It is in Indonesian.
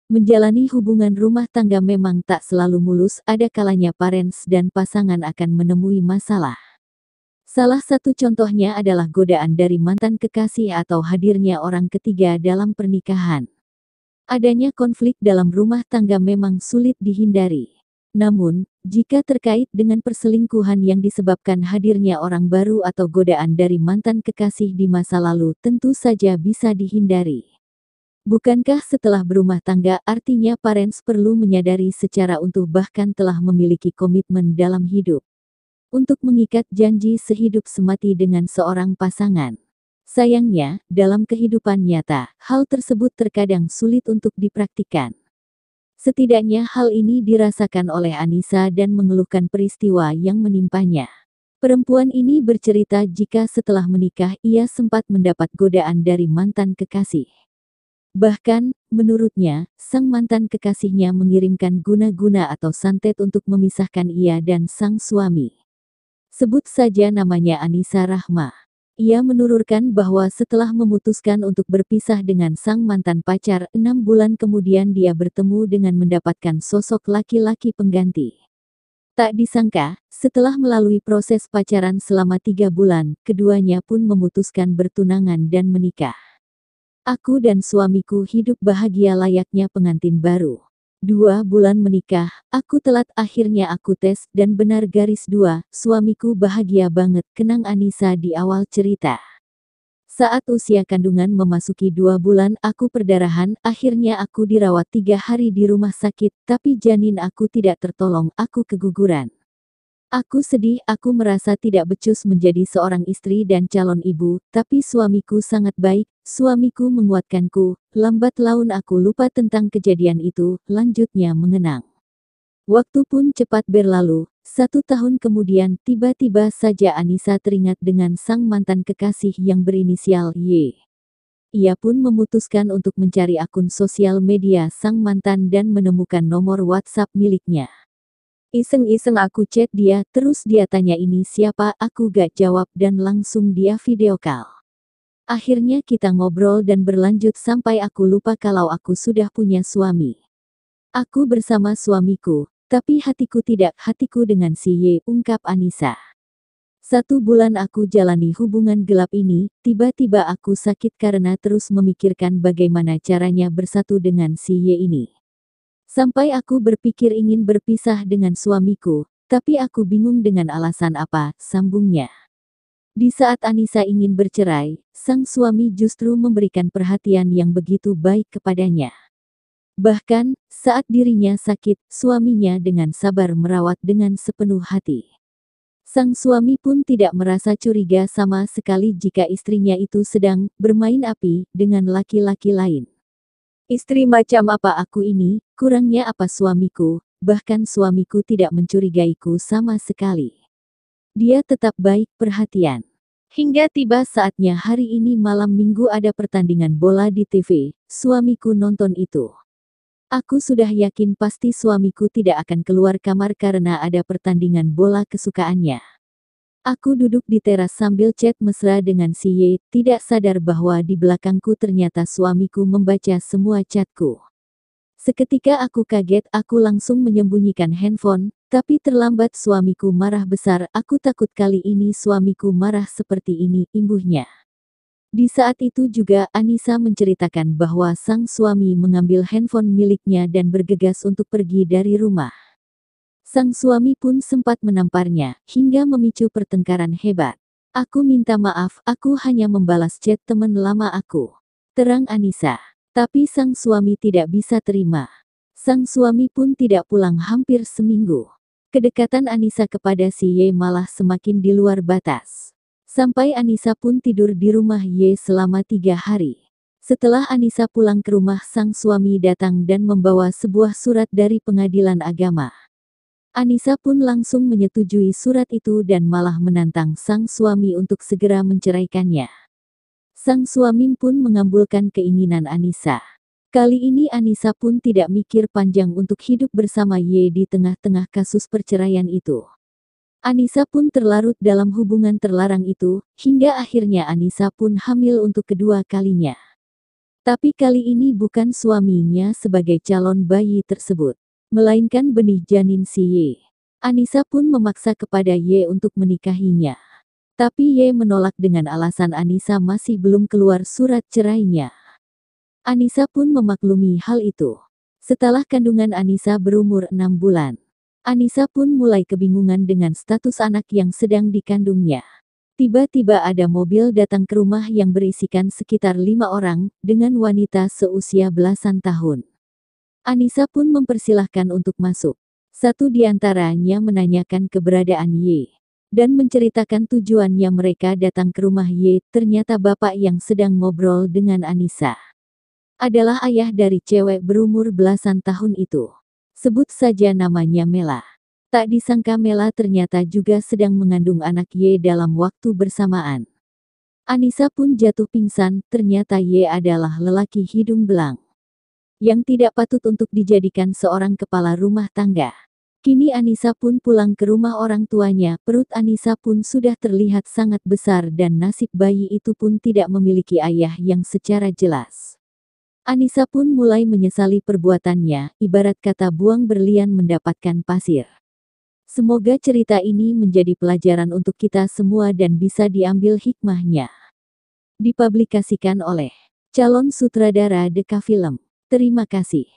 Menjalani hubungan rumah tangga memang tak selalu mulus, ada kalanya parents dan pasangan akan menemui masalah. Salah satu contohnya adalah godaan dari mantan kekasih atau hadirnya orang ketiga dalam pernikahan. Adanya konflik dalam rumah tangga memang sulit dihindari. Namun, jika terkait dengan perselingkuhan yang disebabkan hadirnya orang baru atau godaan dari mantan kekasih di masa lalu, tentu saja bisa dihindari. Bukankah setelah berumah tangga artinya parents perlu menyadari secara utuh bahkan telah memiliki komitmen dalam hidup untuk mengikat janji sehidup semati dengan seorang pasangan. Sayangnya, dalam kehidupan nyata, hal tersebut terkadang sulit untuk dipraktikkan. Setidaknya hal ini dirasakan oleh Anissa dan mengeluhkan peristiwa yang menimpanya. Perempuan ini bercerita jika setelah menikah ia sempat mendapat godaan dari mantan kekasih. Bahkan, menurutnya, sang mantan kekasihnya mengirimkan guna-guna atau santet untuk memisahkan ia dan sang suami. Sebut saja namanya Anissa Rahma. Ia menurutkan bahwa setelah memutuskan untuk berpisah dengan sang mantan pacar, 6 bulan kemudian dia bertemu dengan mendapatkan sosok laki-laki pengganti. Tak disangka, setelah melalui proses pacaran selama 3 bulan, keduanya pun memutuskan bertunangan dan menikah. Aku dan suamiku hidup bahagia layaknya pengantin baru. 2 bulan menikah, aku telat akhirnya aku tes dan benar (2), suamiku bahagia banget, kenang Anissa di awal cerita. Saat usia kandungan memasuki 2 bulan aku perdarahan, akhirnya aku dirawat 3 hari di rumah sakit, tapi janin aku tidak tertolong, aku keguguran. Aku sedih, aku merasa tidak becus menjadi seorang istri dan calon ibu, tapi suamiku sangat baik, suamiku menguatkanku, lambat laun aku lupa tentang kejadian itu, lanjutnya mengenang. Waktu pun cepat berlalu, 1 tahun kemudian tiba-tiba saja Anissa teringat dengan sang mantan kekasih yang berinisial Y. Ia pun memutuskan untuk mencari akun sosial media sang mantan dan menemukan nomor WhatsApp miliknya. Iseng-iseng aku chat dia, terus dia tanya ini siapa, aku gak jawab dan langsung dia video call. Akhirnya kita ngobrol dan berlanjut sampai aku lupa kalau aku sudah punya suami. Aku bersama suamiku, tapi hatiku tidak, hatiku dengan si Y, ungkap Anissa. 1 bulan aku jalani hubungan gelap ini, tiba-tiba aku sakit karena terus memikirkan bagaimana caranya bersatu dengan si Y ini. Sampai aku berpikir ingin berpisah dengan suamiku, tapi aku bingung dengan alasan apa, sambungnya. Di saat Anissa ingin bercerai, sang suami justru memberikan perhatian yang begitu baik kepadanya. Bahkan, saat dirinya sakit, suaminya dengan sabar merawat dengan sepenuh hati. Sang suami pun tidak merasa curiga sama sekali jika istrinya itu sedang bermain api dengan laki-laki lain. Istri macam apa aku ini, kurangnya apa suamiku, bahkan suamiku tidak mencurigaiku sama sekali. Dia tetap baik, perhatian. Hingga tiba saatnya hari ini malam minggu ada pertandingan bola di TV, suamiku nonton itu. Aku sudah yakin pasti suamiku tidak akan keluar kamar karena ada pertandingan bola kesukaannya. Aku duduk di teras sambil chat mesra dengan si Y, tidak sadar bahwa di belakangku ternyata suamiku membaca semua chatku. Seketika aku kaget, aku langsung menyembunyikan handphone, tapi terlambat suamiku marah besar, aku takut kali ini suamiku marah seperti ini, imbuhnya. Di saat itu juga Anissa menceritakan bahwa sang suami mengambil handphone miliknya dan bergegas untuk pergi dari rumah. Sang suami pun sempat menamparnya, hingga memicu pertengkaran hebat. Aku minta maaf, aku hanya membalas chat teman lama aku. Terang Anissa. Tapi sang suami tidak bisa terima. Sang suami pun tidak pulang hampir seminggu. Kedekatan Anissa kepada si Y malah semakin di luar batas. Sampai Anissa pun tidur di rumah Y selama 3 hari. Setelah Anissa pulang ke rumah, sang suami datang dan membawa sebuah surat dari pengadilan agama. Anissa pun langsung menyetujui surat itu dan malah menantang sang suami untuk segera menceraikannya. Sang suami pun mengabulkan keinginan Anissa. Kali ini Anissa pun tidak mikir panjang untuk hidup bersama Y di tengah-tengah kasus perceraian itu. Anissa pun terlarut dalam hubungan terlarang itu, hingga akhirnya Anissa pun hamil untuk kedua kalinya. Tapi kali ini bukan suaminya sebagai calon bayi tersebut, melainkan benih janin si Y. Anissa pun memaksa kepada Y untuk menikahinya. Tapi Y menolak dengan alasan Anissa masih belum keluar surat cerainya. Anissa pun memaklumi hal itu. Setelah kandungan Anissa berumur 6 bulan, Anissa pun mulai kebingungan dengan status anak yang sedang dikandungnya. Tiba-tiba ada mobil datang ke rumah yang berisikan sekitar 5 orang, dengan wanita seusia belasan tahun. Anissa pun mempersilahkan untuk masuk. Satu di antaranya menanyakan keberadaan Y. Dan menceritakan tujuannya mereka datang ke rumah Y, ternyata bapak yang sedang ngobrol dengan Anissa adalah ayah dari cewek berumur belasan tahun itu. Sebut saja namanya Mela. Tak disangka Mela ternyata juga sedang mengandung anak Y dalam waktu bersamaan. Anissa pun jatuh pingsan, ternyata Y adalah lelaki hidung belang yang tidak patut untuk dijadikan seorang kepala rumah tangga. Kini Anissa pun pulang ke rumah orang tuanya, perut Anissa pun sudah terlihat sangat besar dan nasib bayi itu pun tidak memiliki ayah yang secara jelas. Anissa pun mulai menyesali perbuatannya, ibarat kata buang berlian mendapatkan pasir. Semoga cerita ini menjadi pelajaran untuk kita semua dan bisa diambil hikmahnya. Dipublikasikan oleh calon sutradara Deka Film. Terima kasih.